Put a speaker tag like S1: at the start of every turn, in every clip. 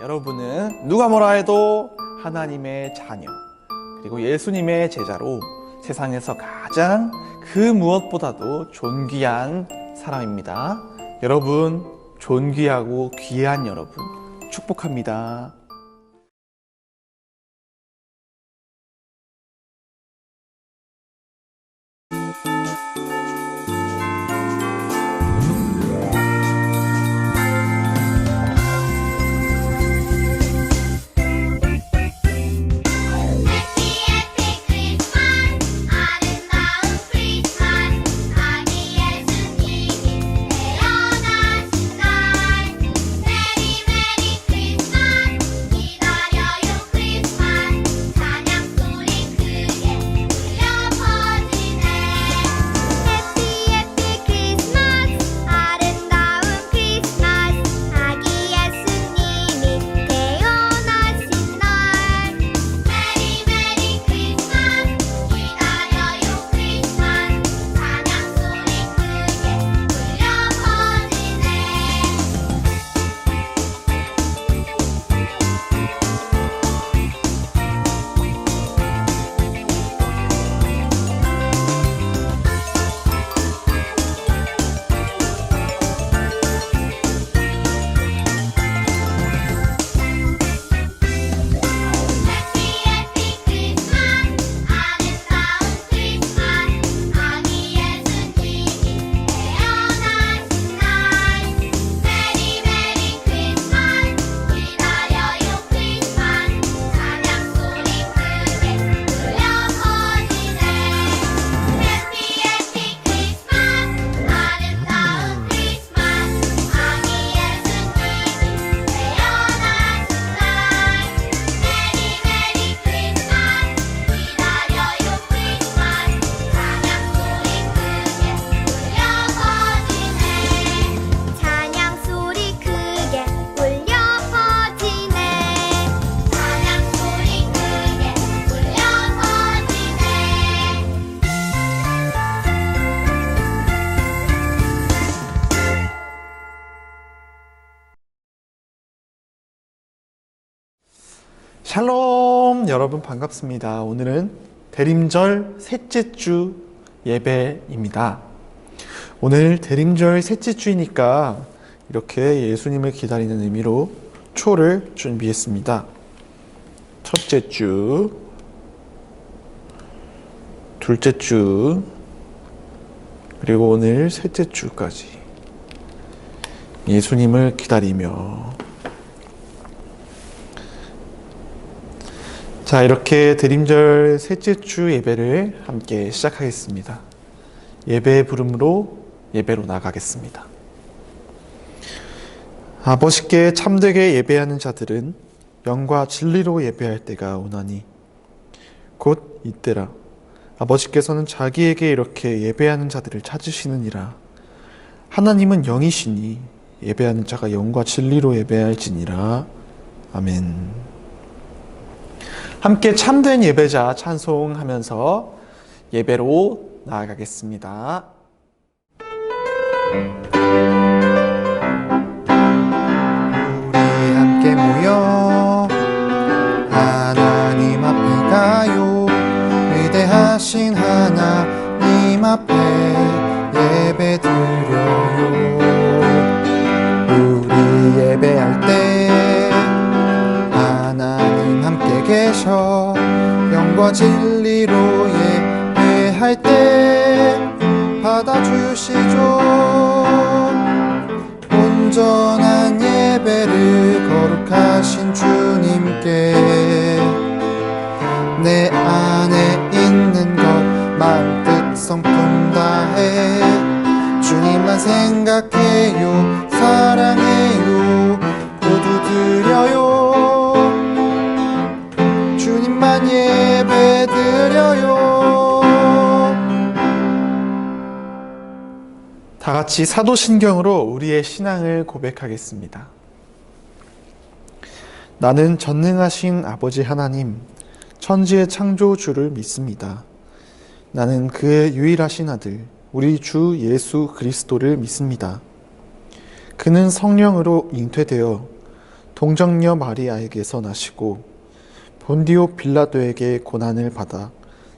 S1: 여러분은 누가 뭐라 해도 하나님의 자녀, 그리고 예수님의 제자로 세상에서 가장 그 무엇보다도 존귀한 사람입니다. 여러분, 존귀하고 귀한 여러분, 축복합니다. 샬롬, 여러분 반갑습니다. 오늘은 대림절 셋째 주 예배입니다. 오늘 대림절 셋째 주이니까 이렇게 예수님을 기다리는 의미로 초를 준비했습니다. 첫째 주, 둘째 주, 그리고 오늘 셋째 주까지 예수님을 기다리며, 자, 이렇게 대림절 셋째 주 예배를 함께 시작하겠습니다. 예배의 부름으로 예배로 나가겠습니다. 아버지께 참되게 예배하는 자들은 영과 진리로 예배할 때가 오나니 곧 이때라. 아버지께서는 자기에게 이렇게 예배하는 자들을 찾으시느니라. 하나님은 영이시니 예배하는 자가 영과 진리로 예배할지니라. 아멘. 함께 참된 예배자 찬송하면서 예배로 나아가겠습니다.
S2: 우리 함께 모여 하나님 앞에 가요. 위대하신 하나님 앞에 예배 드려요. 우리 예배할 때 하나님 함께 계셔. 영과 진리로 예배할 때 받아주시죠. 온전한 예배를 거룩하신 주님께 내 안에 있는 것 마음뜻 성품 다해 주님만 생각해요. 사랑해요. 모두 드려요. 주님만 예배 드려요.
S1: 다 같이 사도신경으로 우리의 신앙을 고백하겠습니다. 나는 전능하신 아버지 하나님, 천지의 창조주를 믿습니다. 나는 그의 유일하신 아들, 우리 주 예수 그리스도를 믿습니다. 그는 성령으로 잉태되어 동정녀 마리아에게서 나시고 본디오 빌라도에게 고난을 받아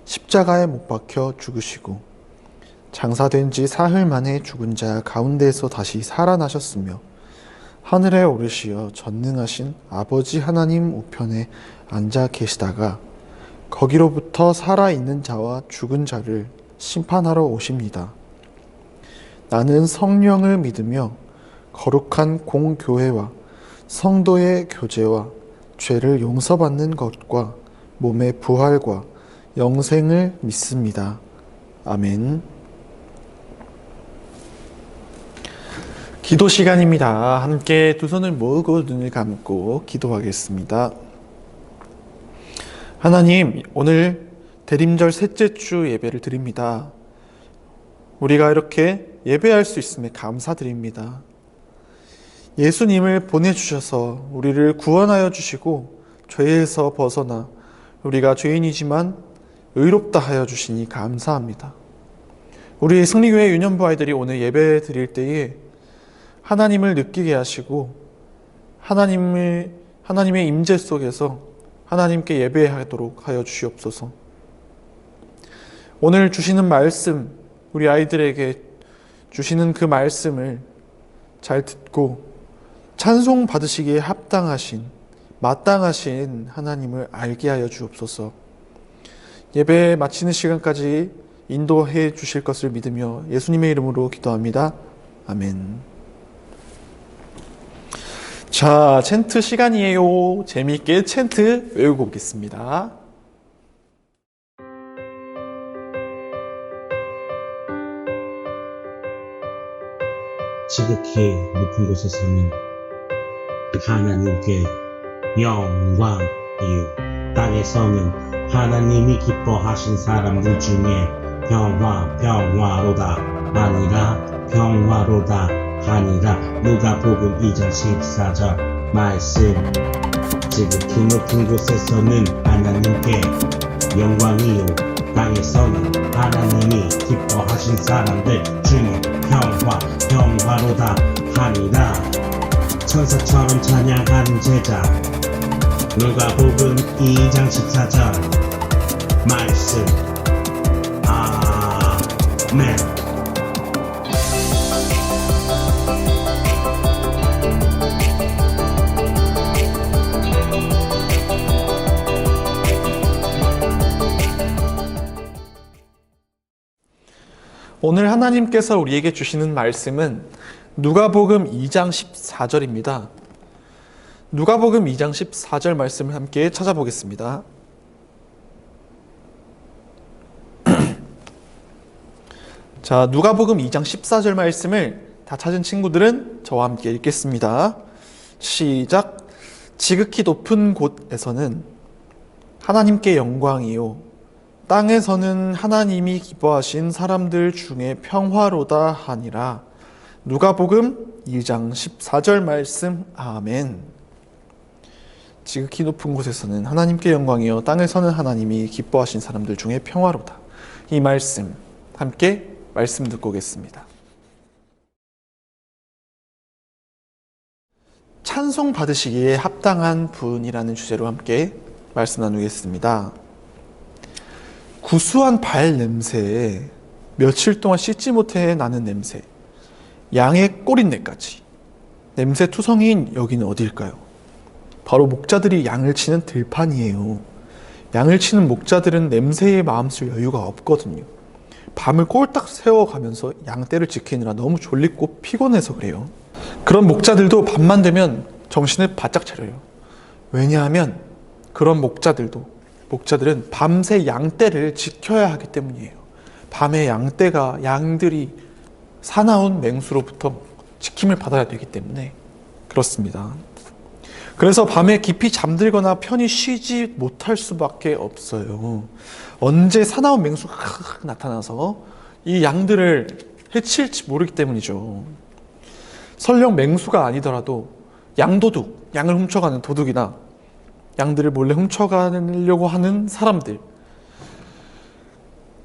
S1: 십자가에 못 박혀 죽으시고 장사된 지 사흘 만에 죽은 자 가운데에서 다시 살아나셨으며 하늘에 오르시어 전능하신 아버지 하나님 우편에 앉아 계시다가 거기로부터 살아있는 자와 죽은 자를 심판하러 오십니다. 나는 성령을 믿으며 거룩한 공교회와 성도의 교제와 죄를 용서받는 것과 몸의 부활과 영생을 믿습니다. 아멘. 기도 시간입니다. 함께 두 손을 모으고 눈을 감고 기도하겠습니다. 하나님, 오늘 대림절 셋째 주 예배를 드립니다. 우리가 이렇게 예배할 수 있음에 감사드립니다. 예수님을 보내주셔서 우리를 구원하여 주시고 죄에서 벗어나 우리가 죄인이지만 의롭다 하여 주시니 감사합니다. 우리 승리교회 유년부 아이들이 오늘 예배 드릴 때에 하나님을 느끼게 하시고 하나님의 임재 속에서 하나님께 예배하도록 하여 주시옵소서. 오늘 주시는 말씀, 우리 아이들에게 주시는 그 말씀을 잘 듣고 찬송 받으시기에 합당하신, 마땅하신 하나님을 알게 하여 주옵소서. 예배 마치는 시간까지 인도해 주실 것을 믿으며 예수님의 이름으로 기도합니다. 아멘. 자, 챈트 시간이에요. 재미있게 챈트 외우고 오겠습니다.
S3: 지극히 높은 곳에서는 하나님께 영광이요, 땅에서는 하나님이 기뻐하신 사람들 중에 평화로다 하니라. 누가복음 2장 14절 말씀. 지극히 높은 곳에서는 하나님께 영광이요, 땅에서는 하나님이 기뻐하신 사람들 중에 평화로다 하니라. 천사처럼 찬양하는 제자. 누가복음 2장 14절 말씀. 아멘.
S1: 오늘 하나님께서 우리에게 주시는 말씀은 누가복음 2장 14절입니다. 누가복음 2장 14절 말씀을 함께 찾아보겠습니다. 자, 누가복음 2장 14절 말씀을 다 찾은 친구들은 저와 함께 읽겠습니다. 시작. 지극히 높은 곳에서는 하나님께 영광이요, 땅에서는 하나님이 기뻐하신 사람들 중에 평화로다 하니라. 누가복음 2장 14절 말씀. 아멘. 지극히 높은 곳에서는 하나님께 영광이요, 땅에서는 하나님이 기뻐하신 사람들 중에 평화로다. 이 말씀 함께 말씀 듣고 오겠습니다. 찬송 받으시기에 합당한 분이라는 주제로 함께 말씀 나누겠습니다. 구수한 발 냄새에 며칠 동안 씻지 못해 나는 냄새, 양의 꼬린내까지 냄새 투성이인 여기는 어딜까요? 바로 목자들이 양을 치는 들판이에요. 양을 치는 목자들은 냄새에 마음 쓸 여유가 없거든요. 밤을 꼴딱 새워가면서 양떼를 지키느라 너무 졸립고 피곤해서 그래요. 그런 목자들도 밤만 되면 정신을 바짝 차려요. 왜냐하면 그런 목자들은 밤새 양떼를 지켜야 하기 때문이에요. 밤에 양들이 사나운 맹수로부터 지킴을 받아야 되기 때문에 그렇습니다. 그래서 밤에 깊이 잠들거나 편히 쉬지 못할 수밖에 없어요. 언제 사나운 맹수가 나타나서 이 양들을 해칠지 모르기 때문이죠. 설령 맹수가 아니더라도 양도둑, 양을 훔쳐가는 도둑이나 양들을 몰래 훔쳐가려고 하는 사람들,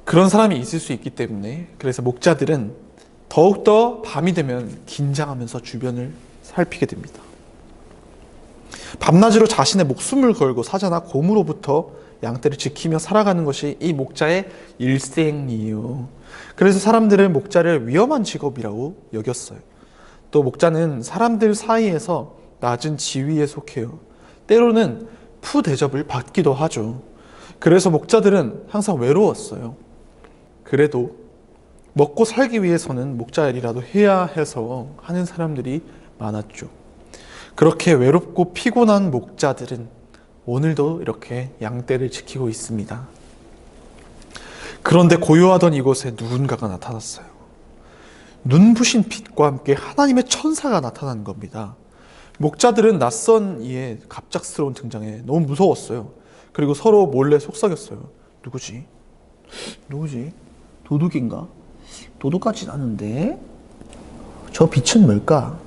S1: 그런 사람이 있을 수 있기 때문에 그래서 목자들은 더욱더 밤이 되면 긴장하면서 주변을 살피게 됩니다. 밤낮으로 자신의 목숨을 걸고 사자나 곰으로부터 양떼를 지키며 살아가는 것이 이 목자의 일생이에요. 그래서 사람들은 목자를 위험한 직업이라고 여겼어요. 또 목자는 사람들 사이에서 낮은 지위에 속해요. 때로는 푸대접을 받기도 하죠. 그래서 목자들은 항상 외로웠어요. 그래도 먹고 살기 위해서는 목자 일이라도 해야 해서 하는 사람들이 많았죠. 그렇게 외롭고 피곤한 목자들은 오늘도 이렇게 양떼를 지키고 있습니다. 그런데 고요하던 이곳에 누군가가 나타났어요. 눈부신 빛과 함께 하나님의 천사가 나타난 겁니다. 목자들은 낯선 이의 갑작스러운 등장에 너무 무서웠어요. 그리고 서로 몰래 속삭였어요. 누구지? 도둑인가? 도둑 같진 않은데? 저 빛은 뭘까?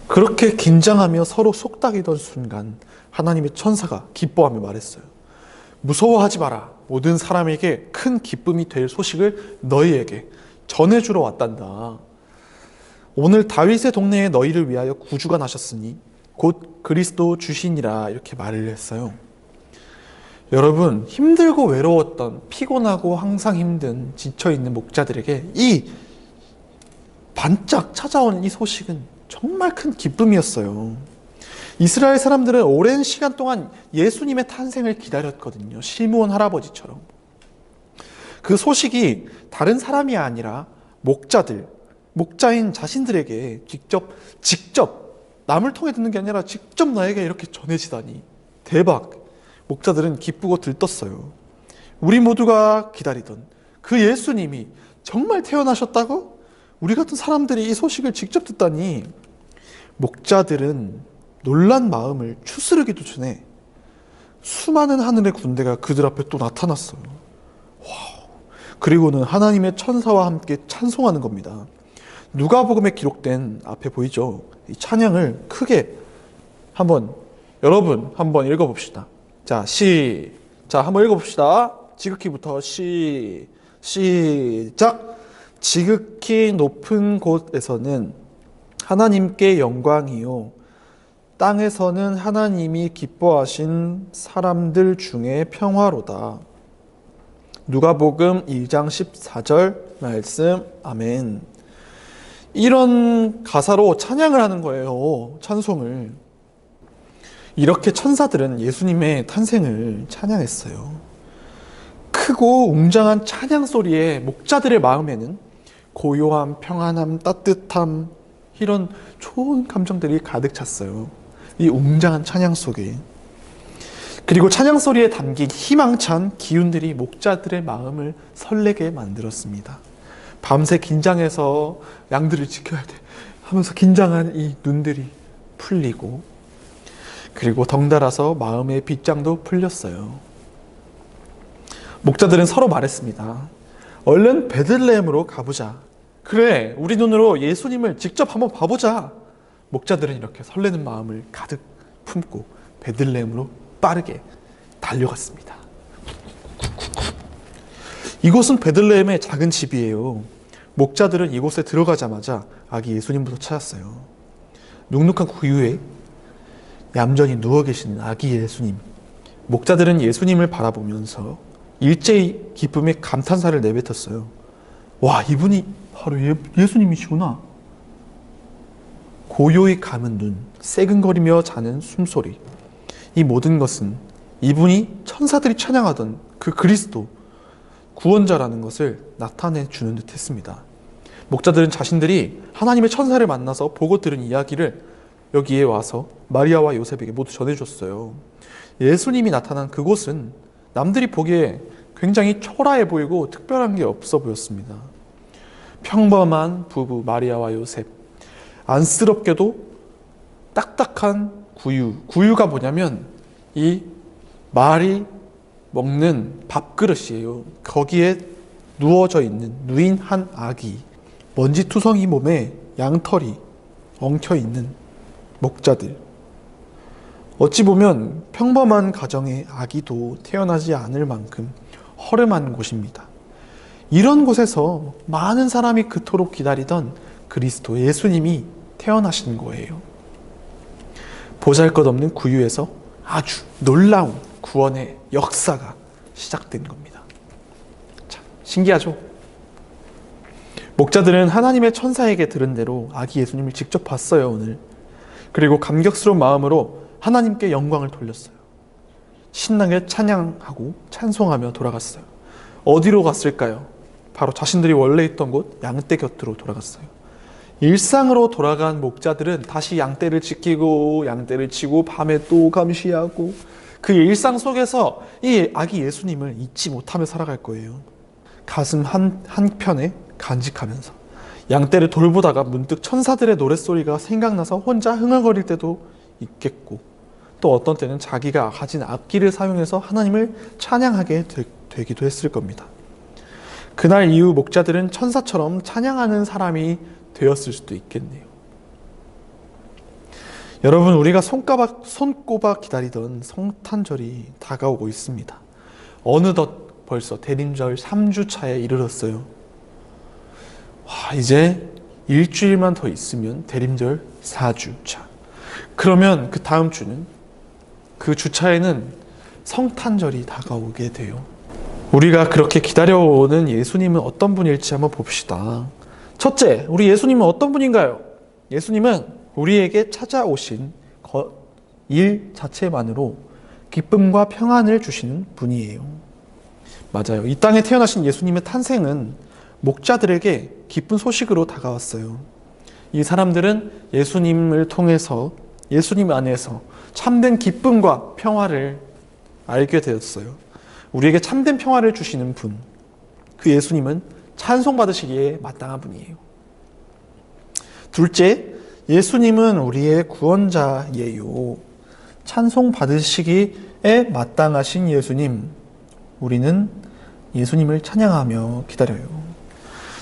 S1: 그렇게 긴장하며 서로 속닥이던 순간 하나님의 천사가 기뻐하며 말했어요. 무서워하지 마라. 모든 사람에게 큰 기쁨이 될 소식을 너희에게 전해주러 왔단다. 오늘 다윗의 동네에 너희를 위하여 구주가 나셨으니 곧 그리스도 주시니라. 이렇게 말을 했어요. 여러분, 힘들고 외로웠던, 피곤하고 항상 힘든, 지쳐있는 목자들에게 이 반짝 찾아온 이 소식은 정말 큰 기쁨이었어요. 이스라엘 사람들은 오랜 시간 동안 예수님의 탄생을 기다렸거든요. 시므온 할아버지처럼. 그 소식이 다른 사람이 아니라 목자인 자신들에게 직접 남을 통해 듣는 게 아니라 직접 나에게 이렇게 전해지다니 대박. 목자들은 기쁘고 들떴어요. 우리 모두가 기다리던 그 예수님이 정말 태어나셨다고? 우리 같은 사람들이 이 소식을 직접 듣다니. 목자들은 놀란 마음을 추스르기도 전에 수많은 하늘의 군대가 그들 앞에 또 나타났어요. 와우. 그리고는 하나님의 천사와 함께 찬송하는 겁니다. 누가복음에 기록된 앞에 보이죠? 이 찬양을 크게 여러분 한번 읽어봅시다. 자, 한번 읽어봅시다. 지극히부터 시작. 지극히 높은 곳에서는 하나님께 영광이요, 땅에서는 하나님이 기뻐하신 사람들 중에 평화로다. 누가복음 1장 14절 말씀. 아멘. 이런 가사로 찬양을 하는 거예요. 찬송을. 이렇게 천사들은 예수님의 탄생을 찬양했어요. 크고 웅장한 찬양 소리에 목자들의 마음에는 고요함, 평안함, 따뜻함, 이런 좋은 감정들이 가득 찼어요. 이 웅장한 찬양 속에. 그리고 찬양 소리에 담긴 희망찬 기운들이 목자들의 마음을 설레게 만들었습니다. 밤새 긴장해서 양들을 지켜야 돼 하면서 긴장한 이 눈들이 풀리고, 그리고 덩달아서 마음의 빗장도 풀렸어요. 목자들은 서로 말했습니다. 얼른 베들레헴으로 가보자. 그래, 우리 눈으로 예수님을 직접 한번 봐보자. 목자들은 이렇게 설레는 마음을 가득 품고 베들레헴으로 빠르게 달려갔습니다. 이곳은 베들레헴의 작은 집이에요. 목자들은 이곳에 들어가자마자 아기 예수님부터 찾았어요. 눅눅한 구유에 얌전히 누워 계시는 아기 예수님. 목자들은 예수님을 바라보면서 일제히 기쁨의 감탄사를 내뱉었어요. 와, 이분이 바로 예수님이시구나. 고요히 감은 눈, 새근거리며 자는 숨소리, 이 모든 것은 이분이 천사들이 찬양하던 그 그리스도, 구원자라는 것을 나타내 주는 듯 했습니다. 목자들은 자신들이 하나님의 천사를 만나서 보고 들은 이야기를 여기에 와서 마리아와 요셉에게 모두 전해줬어요. 예수님이 나타난 그곳은 남들이 보기에 굉장히 초라해 보이고 특별한 게 없어 보였습니다. 평범한 부부 마리아와 요셉, 안쓰럽게도 딱딱한 구유가 뭐냐면 이 말이 먹는 밥그릇이에요. 거기에 누워져 있는 누인 한 아기, 먼지투성이 몸에 양털이 엉켜있는 목자들. 어찌 보면 평범한 가정의 아기도 태어나지 않을 만큼 허름한 곳입니다. 이런 곳에서 많은 사람이 그토록 기다리던 그리스도 예수님이 태어나신 거예요. 보잘것없는 구유에서 아주 놀라운 구원의 역사가 시작된 겁니다. 참 신기하죠? 목자들은 하나님의 천사에게 들은 대로 아기 예수님을 직접 봤어요, 오늘. 그리고 감격스러운 마음으로 하나님께 영광을 돌렸어요. 신나게 찬양하고 찬송하며 돌아갔어요. 어디로 갔을까요? 바로 자신들이 원래 있던 곳 양떼 곁으로 돌아갔어요. 일상으로 돌아간 목자들은 다시 양떼를 지키고 양떼를 치고 밤에 또 감시하고 그 일상 속에서 이 아기 예수님을 잊지 못하며 살아갈 거예요. 가슴 한편에 간직하면서 양떼를 돌보다가 문득 천사들의 노랫소리가 생각나서 혼자 흥얼거릴 때도 있겠고, 또 어떤 때는 자기가 가진 악기를 사용해서 하나님을 찬양하게 되기도 했을 겁니다. 그날 이후 목자들은 천사처럼 찬양하는 사람이 되었을 수도 있겠네요. 여러분, 우리가 손꼽아 기다리던 성탄절이 다가오고 있습니다. 어느덧 벌써 대림절 3주차에 이르렀어요. 이제 일주일만 더 있으면 대림절 4주차. 그러면 그 다음 주는, 그 주차에는 성탄절이 다가오게 돼요. 우리가 그렇게 기다려오는 예수님은 어떤 분일지 한번 봅시다. 첫째, 우리 예수님은 어떤 분인가요? 예수님은 우리에게 찾아오신 일 자체만으로 기쁨과 평안을 주시는 분이에요. 맞아요. 이 땅에 태어나신 예수님의 탄생은 목자들에게 기쁜 소식으로 다가왔어요. 이 사람들은 예수님을 통해서, 예수님 안에서 참된 기쁨과 평화를 알게 되었어요. 우리에게 참된 평화를 주시는 분, 그 예수님은 찬송받으시기에 마땅한 분이에요. 둘째, 예수님은 우리의 구원자예요. 찬송받으시기에 마땅하신 예수님, 우리는 예수님을 찬양하며 기다려요.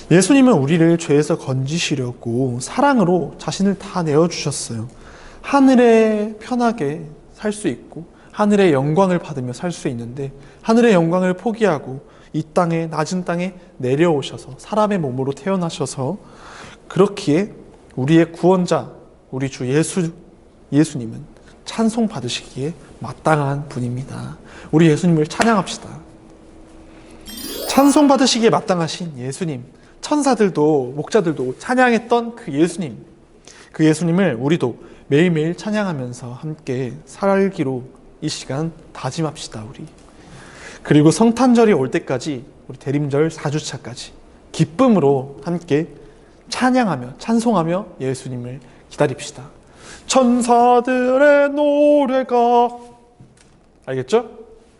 S1: 예수님은 우리를 죄에서 건지시려고 사랑으로 자신을 다 내어주셨어요. 하늘에 편하게 살 수 있고 하늘의 영광을 받으며 살 수 있는데, 하늘의 영광을 포기하고 이 땅에, 낮은 땅에 내려오셔서 사람의 몸으로 태어나셔서, 그렇기에 우리의 구원자, 우리 주 예수님은 찬송 받으시기에 마땅한 분입니다. 우리 예수님을 찬양합시다. 찬송 받으시기에 마땅하신 예수님, 천사들도 목자들도 찬양했던 그 예수님, 그 예수님을 우리도 매일매일 찬양하면서 함께 살기로 이 시간 다짐합시다, 우리. 그리고 성탄절이 올 때까지, 우리 대림절 4주차까지 기쁨으로 함께 찬양하며 찬송하며 예수님을 기다립시다. 천사들의 노래가, 알겠죠?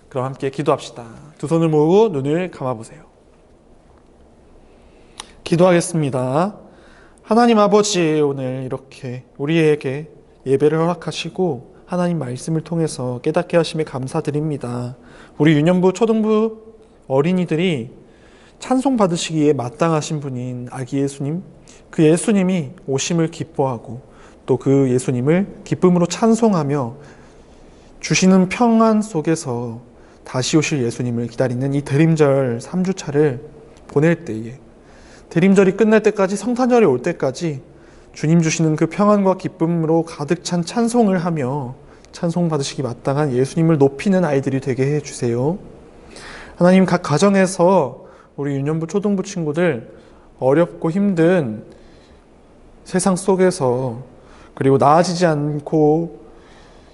S1: 그럼 함께 기도합시다. 두 손을 모으고 눈을 감아보세요. 기도하겠습니다. 하나님 아버지, 오늘 이렇게 우리에게 예배를 허락하시고 하나님 말씀을 통해서 깨닫게 하심에 감사드립니다. 우리 유년부, 초등부 어린이들이 찬송 받으시기에 마땅하신 분인 아기 예수님, 그 예수님이 오심을 기뻐하고 또 그 예수님을 기쁨으로 찬송하며 주시는 평안 속에서 다시 오실 예수님을 기다리는 이 대림절 3주차를 보낼 때에, 대림절이 끝날 때까지, 성탄절이 올 때까지 주님 주시는 그 평안과 기쁨으로 가득 찬 찬송을 하며 찬송 받으시기 마땅한 예수님을 높이는 아이들이 되게 해주세요. 하나님, 각 가정에서 우리 유년부, 초등부 친구들 어렵고 힘든 세상 속에서, 그리고 나아지지 않고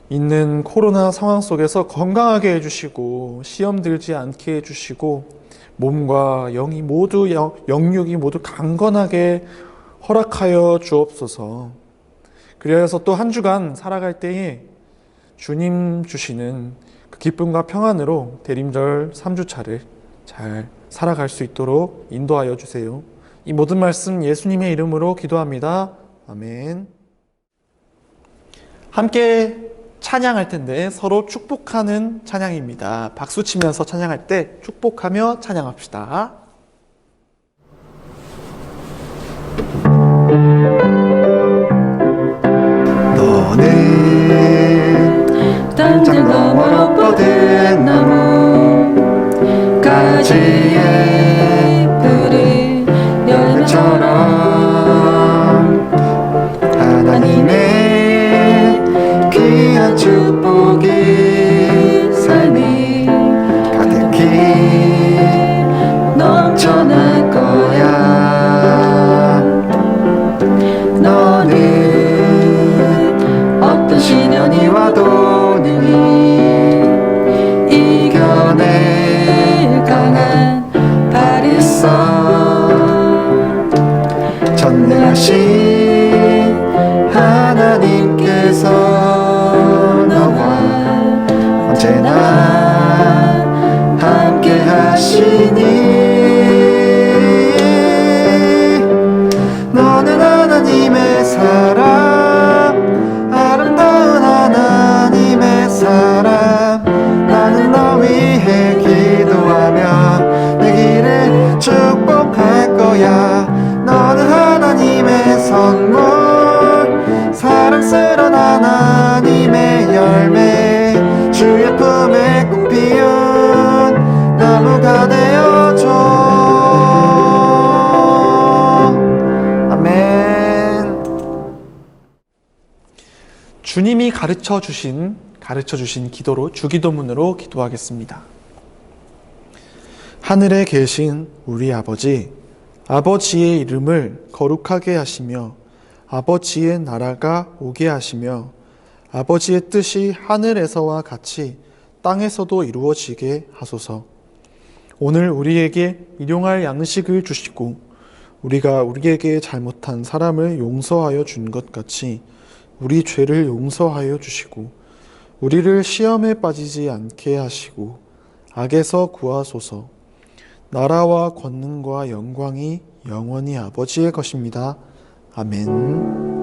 S1: 있는 코로나 상황 속에서 건강하게 해주시고 시험 들지 않게 해주시고 몸과 영이 모두, 영육이 모두 강건하게 허락하여 주옵소서. 그래서 또 한 주간 살아갈 때에 주님 주시는 그 기쁨과 평안으로 대림절 3주차를 잘 살아갈 수 있도록 인도하여 주세요. 이 모든 말씀 예수님의 이름으로 기도합니다. 아멘. 함께 찬양할 텐데 서로 축복하는 찬양입니다. 박수 치면서 찬양할 때 축복하며 찬양합시다.
S2: 너는 당장 너머로 뻗은 나무 가지에 푸른 열매처럼 하나님의 귀
S4: 사람 나는 너 위해 기도하며 내 길을 축복할 거야. 너는 하나님의 선물, 사랑스러운 하나님의 열매, 주의 품에 꽃 피운 나무가 되어줘. 아멘.
S1: 주님이 가르쳐 주신 기도로 주기도문으로 기도하겠습니다. 하늘에 계신 우리 아버지, 아버지의 이름을 거룩하게 하시며 아버지의 나라가 오게 하시며 아버지의 뜻이 하늘에서와 같이 땅에서도 이루어지게 하소서. 오늘 우리에게 일용할 양식을 주시고 우리가 우리에게 잘못한 사람을 용서하여 준 것 같이 우리 죄를 용서하여 주시고 우리를 시험에 빠지지 않게 하시고 악에서 구하소서. 나라와 권능과 영광이 영원히 아버지의 것입니다. 아멘.